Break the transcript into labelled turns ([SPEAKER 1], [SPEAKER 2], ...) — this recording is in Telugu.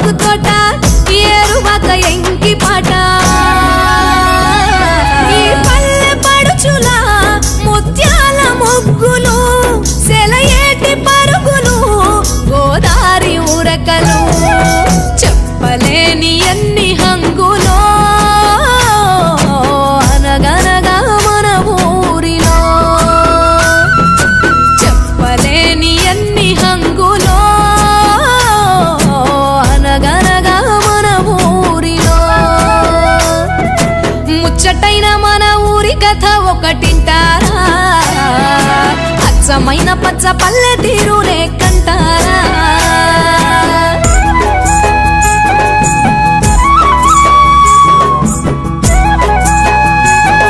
[SPEAKER 1] మాకు తోట ఏరువాక ఎంకి పాట ఈ పల్లె పడుచుల ముత్యాల ముగ్గులు సెలయేటి పరుగులు గోదారి ఉరకలు చెప్పలేని ఎన్ని హంగులో అనగనగా మన ఊరిలో చెప్పలేని ఎన్ని హంగులో అనగనగా మన ఊరిలో ముచ్చటైన మన ఊరి కథ ఒకటింటారా అచ్చమైన పచ్చ పల్లె తీరులే కంటారా